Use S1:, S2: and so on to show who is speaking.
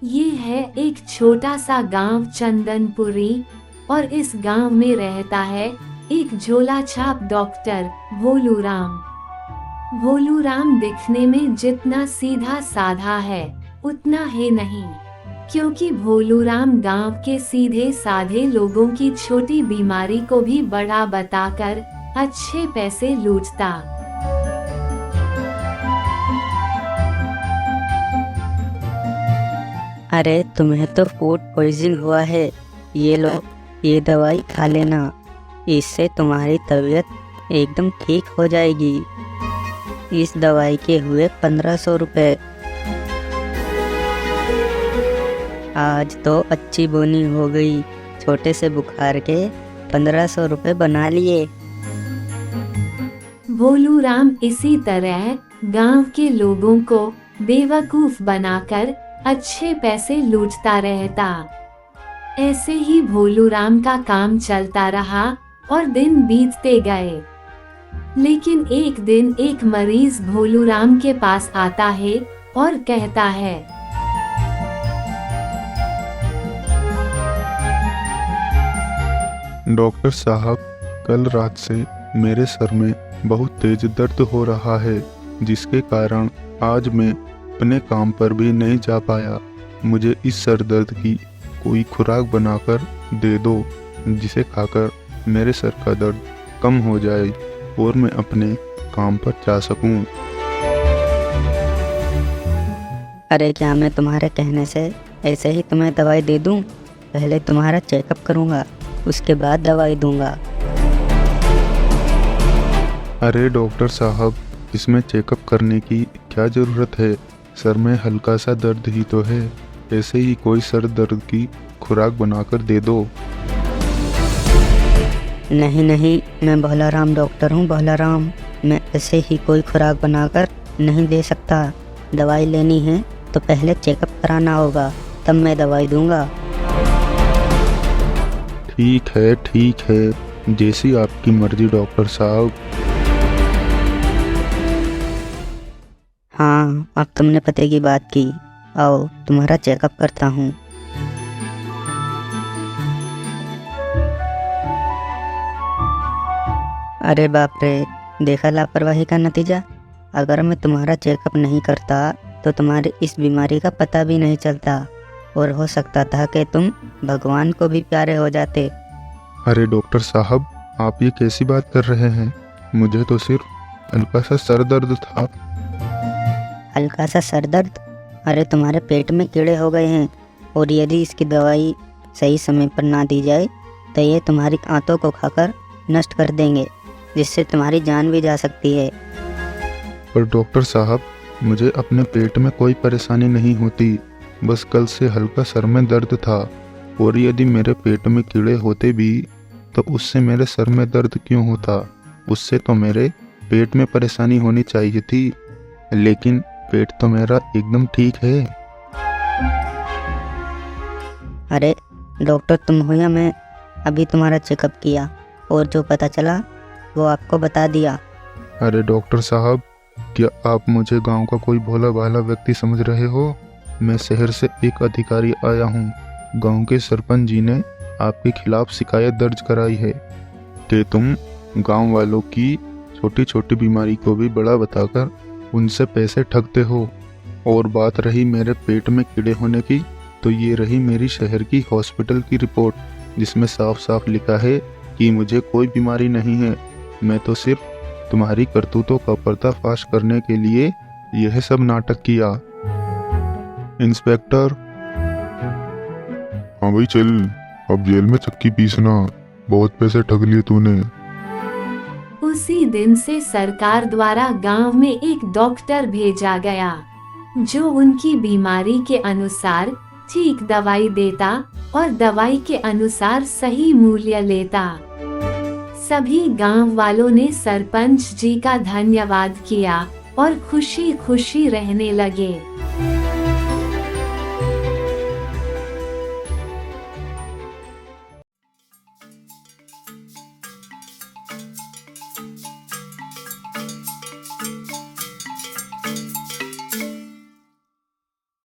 S1: ये है एक छोटा सा गांव चंदनपुरी और इस गांव में रहता है एक झोला छाप डॉक्टर भोलूराम। भोलूराम दिखने में जितना सीधा साधा है उतना है नहीं, क्योंकि भोलूराम गांव के सीधे साधे लोगों की छोटी बीमारी को भी बड़ा बताकर अच्छे पैसे लूटता।
S2: अरे तुम्हें तो फूड पॉइजनिंग हुआ है, ये लो ये दवाई खा लेना, इससे तुम्हारी तबीयत एकदम ठीक हो जाएगी। इस दवाई के हुए 1500 रुपये। आज तो अच्छी बोनी हो गई, छोटे से बुखार के 1500 रुपये बना लिए।
S1: भोलूराम इसी तरह गांव के लोगों को बेवकूफ बनाकर अच्छे पैसे लूटता रहता। ऐसे ही भोलूराम का काम चलता रहा और दिन बीतते गए। लेकिन एक दिन एक मरीज भोलूराम के पास आता है और कहता है,
S3: डॉक्टर साहब, कल रात से मेरे सर में बहुत तेज दर्द हो रहा है, जिसके कारण आज मैं अपने काम पर भी नहीं जा पाया। मुझे इस सर दर्द की कोई खुराक बनाकर दे दो, जिसे खाकर मेरे सर का दर्द कम हो जाए और मैं अपने काम पर जा सकूं।
S2: अरे क्या मैं तुम्हारे कहने से ऐसे ही तुम्हें दवाई दे दूं? पहले तुम्हारा चेकअप करूंगा, उसके बाद दवाई दूंगा।
S3: अरे डॉक्टर साहब, इसमें चेकअप करने की क्या ज़रूरत है? सर में हल्का सा दर्द ही तो है, ऐसे ही कोई सर दर्द की खुराक बनाकर दे दो।
S2: नहीं नहीं, मैं भोलाराम डॉक्टर हूँ, भोलाराम। मैं ऐसे ही कोई खुराक बनाकर नहीं दे सकता। दवाई लेनी है तो पहले चेकअप कराना होगा, तब मैं दवाई दूंगा।
S3: ठीक है, जैसी आपकी मर्जी डॉक्टर साहब।
S2: हाँ, अब तुमने पते की बात की, आओ तुम्हारा चेकअप करता हूँ। अरे बाप रे, देखा लापरवाही का नतीजा। अगर मैं तुम्हारा चेकअप नहीं करता तो तुम्हारी इस बीमारी का पता भी नहीं चलता और हो सकता था कि तुम भगवान को भी प्यारे हो जाते।
S3: अरे डॉक्टर साहब, आप ये कैसी बात कर रहे हैं? मुझे तो सिर्फ हल्का सा सर दर्द था।
S2: हल्का सा सर दर्द? अरे तुम्हारे पेट में कीड़े हो गए हैं और यदि इसकी दवाई सही समय पर ना दी जाए तो ये तुम्हारी आंतों को खाकर नष्ट कर देंगे, जिससे तुम्हारी जान भी जा सकती है।
S3: पर डॉक्टर साहब, मुझे अपने पेट में कोई परेशानी नहीं होती, बस कल से हल्का सर में दर्द था। और यदि मेरे पेट में कीड़े होते भी तो उससे मेरे सर में दर्द क्यों होता? उससे तो मेरे पेट में परेशानी होनी चाहिए थी, लेकिन पेट तो मेरा एकदम ठीक है।
S2: अरे डॉक्टर तुम हो या मैं? अभी तुम्हारा चेकअप किया और जो पता चला वो आपको बता दिया।
S3: अरे डॉक्टर साहब, क्या आप मुझे गांव का कोई भोला भाला व्यक्ति समझ रहे हो? मैं शहर से एक अधिकारी आया हूँ। गांव के सरपंच जी ने आपके खिलाफ शिकायत दर्ज कराई है कि तुम गांव वालों की छोटी छोटी बीमारी को भी बड़ा बताकर उनसे पैसे ठगते हो। और बात रही मेरे पेट में कीड़े होने की, तो ये रही मेरी शहर की हॉस्पिटल की रिपोर्ट, जिसमें साफ साफ लिखा है कि मुझे कोई बीमारी नहीं है। मैं तो सिर्फ तुम्हारी करतूतों का पर्दाफाश करने के लिए यह सब नाटक किया। इंस्पेक्टर।
S4: हाँ भाई चल, अब जेल में चक्की पीसना, बहुत पैसे ठग लिए तूने।
S1: उसी दिन से सरकार द्वारा गांव में एक डॉक्टर भेजा गया, जो उनकी बीमारी के अनुसार ठीक दवाई देता और दवाई के अनुसार सही मूल्य लेता। सभी गांव वालों ने सरपंच जी का धन्यवाद किया और खुशी खुशी रहने लगे।